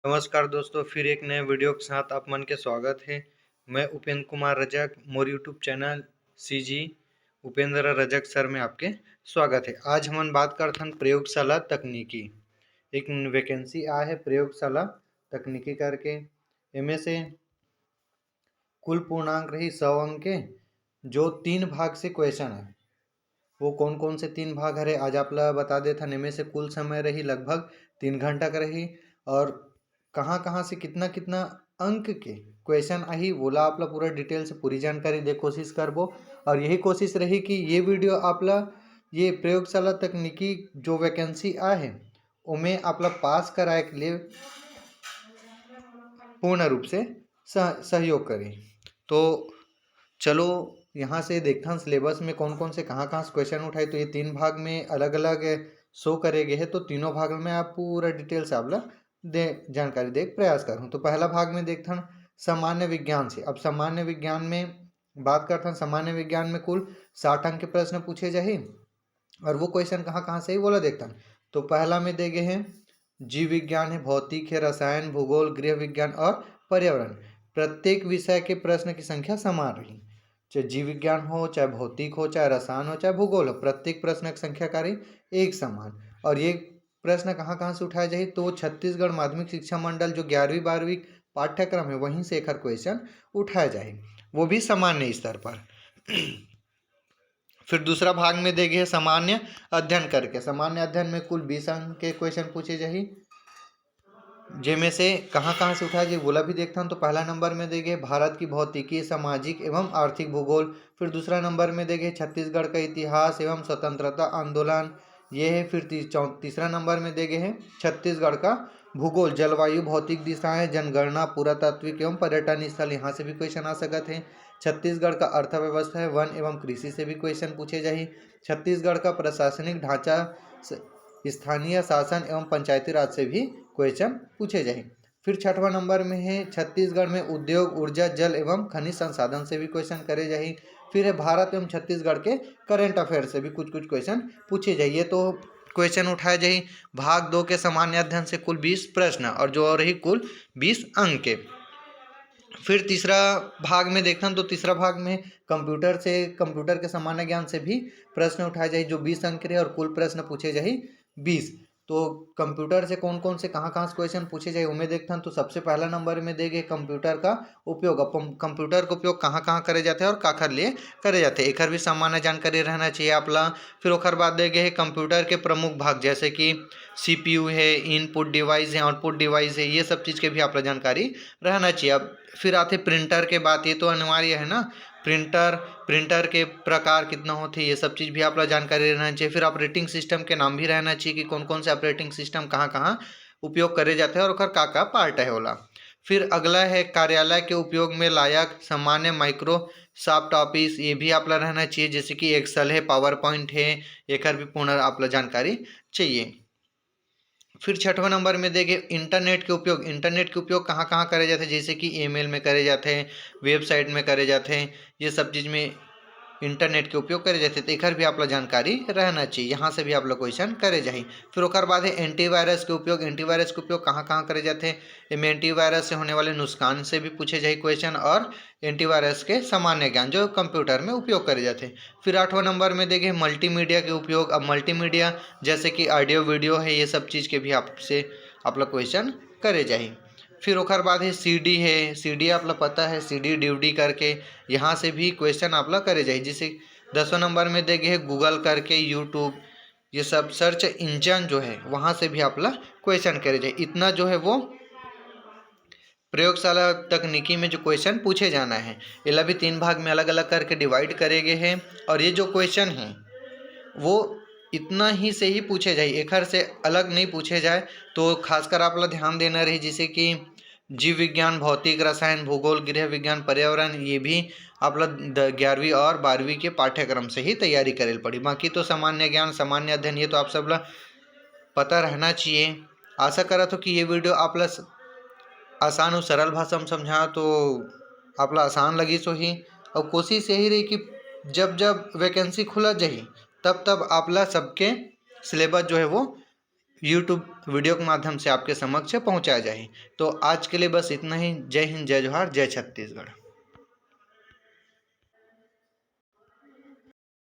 नमस्कार दोस्तों, फिर एक नए वीडियो के साथ आप मन के स्वागत है। मैं उपेंद्र कुमार रजक, मोर YouTube channel CG Upendra Rajak sir में आपके स्वागत है। आज हम बात करते हैं प्रयोगशाला तकनीकी। एक वैकेंसी आया है प्रयोगशाला तकनीकी करके। इनमें से कुल पूर्णांक रही 100 अंक के, जो 3 भाग से क्वेश्चन है। वो कौन कौन से 3 भाग हरे आज आप ला बता देता। इनमें से कुल समय रही लगभग 3 घंटा का रही, और कहाँ कहाँ से कितना कितना अंक के क्वेश्चन आई बोला आप ला पूरा डिटेल से पूरी जानकारी दे कोशिश करबो। और यही कोशिश रही कि ये वीडियो आप ला ये प्रयोगशाला तकनीकी जो वैकेंसी आए है उमें आप ला पास कराए के लिए पूर्ण रूप से सहयोग करें। तो चलो यहाँ से देखता हूँ सिलेबस में कौन कौन से कहाँ से क्वेश्चन उठाए। तो ये 3 भाग में अलग अलग शो करे गए हैं, तो तीनों भाग में आप पूरा डिटेल से आप ला दे जानकारी दे प्रयास करूँ। तो पहला भाग में देखता हूँ सामान्य विज्ञान से। अब सामान्य विज्ञान में बात करता हूँ। सामान्य विज्ञान में कुल 60 अंक के प्रश्न पूछे जाए, और वो क्वेश्चन कहाँ से ही बोला देखता हूँ। तो पहला में दे गए हैं जीव विज्ञान है, भौतिक है, रसायन, भूगोल, गृह विज्ञान और पर्यावरण। प्रत्येक विषय के प्रश्न की संख्या समान रही, चाहे जीव विज्ञान हो, चाहे भौतिक हो, चाहे रसायन हो, चाहे भूगोल हो, प्रत्येक प्रश्न की संख्या कार्य एक समान। और ये प्रश्न कहाँ से उठाया जाए तो छत्तीसगढ़ माध्यमिक शिक्षा मंडल जो 11वीं 12वीं पाठ्यक्रम है वहीं से एक क्वेश्चन उठाया जाए, वो भी सामान्य स्तर पर। फिर दूसरा भाग में देंगे सामान्य अध्ययन करके। सामान्य अध्ययन में कुल 20 अंक के क्वेश्चन पूछे जाए, जिनमें से कहाँ से उठाया जाए बोला भी देखता हूँ। तो पहला नंबर में देंगे भारत की भौतिकी, सामाजिक एवं आर्थिक भूगोल। फिर दूसरा नंबर में देंगे छत्तीसगढ़ का इतिहास एवं स्वतंत्रता आंदोलन, ये है। फिर तीसरा नंबर में देंगे है छत्तीसगढ़ का भूगोल, जलवायु, भौतिक दिशाएं, जनगणना, पुरातात्विक एवं पर्यटन स्थल, यहाँ से भी क्वेश्चन आ सकते हैं। छत्तीसगढ़ का अर्थव्यवस्था है, वन एवं कृषि से भी क्वेश्चन पूछे जाए। छत्तीसगढ़ का प्रशासनिक ढांचा, स्थानीय शासन एवं पंचायती राज से भी क्वेश्चन पूछे जाए। फिर छठवां नंबर में है छत्तीसगढ़ में उद्योग, ऊर्जा, जल एवं खनिज संसाधन से भी क्वेश्चन करे जाए। फिर है भारत एवं छत्तीसगढ़ के करंट अफेयर से भी कुछ क्वेश्चन पूछे जाइए। तो क्वेश्चन उठाए जाए भाग 2 के सामान्य अध्ययन से कुल 20 प्रश्न, और जो रही कुल 20 अंक के। फिर तीसरा भाग में देखता हूँ। तो तीसरा भाग में कंप्यूटर के सामान्य ज्ञान से भी प्रश्न उठाए जाए, जो 20 अंक रहे, और कुल प्रश्न पूछे जाए 20। तो कंप्यूटर से कौन से कहाँ से क्वेश्चन पूछे जाए उन्हें देखता हूँ। तो सबसे पहला नंबर में देंगे कंप्यूटर का उपयोग। अब कंप्यूटर का उपयोग कहाँ करे जाते हैं और काखर लिए करे जाते हैं, एक भी सामान्य जानकारी रहना चाहिए आप ला। फिर ओखर बाद देंगे कंप्यूटर के प्रमुख भाग, जैसे कि सीपीयू है, इनपुट डिवाइस है, आउटपुट डिवाइस है, ये सब चीज़ के भी आप ला जानकारी रहना चाहिए। अब फिर आते प्रिंटर के बात, ये तो अनिवार्य है ना। प्रिंटर के प्रकार कितना होते हैं, ये सब चीज़ भी आप लोग जानकारी रहना चाहिए। फिर ऑपरेटिंग सिस्टम के नाम भी रहना चाहिए कि कौन कौन से ऑपरेटिंग सिस्टम कहाँ उपयोग करे जाते हैं और ओकर का पार्ट है होला। फिर अगला है कार्यालय के उपयोग में लायक सामान्य माइक्रोसॉफ्ट ऑफिस, ये भी आप लोग रहना चाहिए, जैसे कि एक्सेल है, पावर पॉइंट है, एक भी पूर्ण आप लोग जानकारी चाहिए। फिर छठवां नंबर में देंगे इंटरनेट के उपयोग। इंटरनेट के उपयोग कहाँ करे जाते हैं, जैसे कि ईमेल में करे जाते हैं, वेबसाइट में करे जाते हैं, ये सब चीज़ में इंटरनेट के उपयोग करे जाते हैं। तो एक भी आप लोग जानकारी रहना चाहिए, यहाँ से भी आप लोग क्वेश्चन करे जाए। फिर ओकर बाद है एंटीवायरस के उपयोग। एंटीवायरस के उपयोग कहाँ करे जाते हैं, इनमें एंटीवायरस से होने वाले नुकसान से भी पूछे जाए क्वेश्चन, और एंटीवायरस के सामान्य ज्ञान जो कंप्यूटर में उपयोग करे जाते हैं। फिर 8वां नंबर में देंगे मल्टीमीडिया के उपयोग। अब मल्टीमीडिया जैसे कि ऑडियो वीडियो है, ये सब चीज़ के भी आपसे आप लोग क्वेश्चन करे जाए। फिर ओखर बाद है सीडी है। सीडी आप लोग पता है, सीडी डीवीडी करके, यहाँ से भी क्वेश्चन आप लोग करे जाए। जैसे 10वां नंबर में देंगे है गूगल करके, यूट्यूब, ये सब सर्च इंजन जो है वहाँ से भी आप लोग क्वेश्चन करे जाए। इतना जो है वो प्रयोगशाला तकनीकी में जो क्वेश्चन पूछे जाना है, ये भी 3 भाग में अलग अलग करके डिवाइड करे गए हैं। और ये जो क्वेश्चन हैं वो इतना ही से ही पूछे जाए, एक से अलग नहीं पूछे जाए। तो खासकर आप लोग ध्यान देना रही, जैसे कि जीव विज्ञान, भौतिक, रसायन, भूगोल, गृह विज्ञान, पर्यावरण, ये भी आप लोग 11वीं और 12वीं के पाठ्यक्रम से ही तैयारी करे पड़ी। बाकी तो सामान्य ज्ञान, सामान्य अध्ययन, ये तो आप सब लोग पता रहना चाहिए। आशा करा तो कि ये वीडियो आप लोग आसान और सरल भाषा में समझा तो आप लोग आसान लगी सो ही। और कोशिश यही रही कि जब जब वैकेंसी खुला जाही तब तब आप ला सबके सिलेबस जो है वो यूट्यूब वीडियो के माध्यम से आपके समक्ष पहुंचाया जाए। तो आज के लिए बस इतना ही। जय हिंद, जय जोहार, जय छत्तीसगढ़।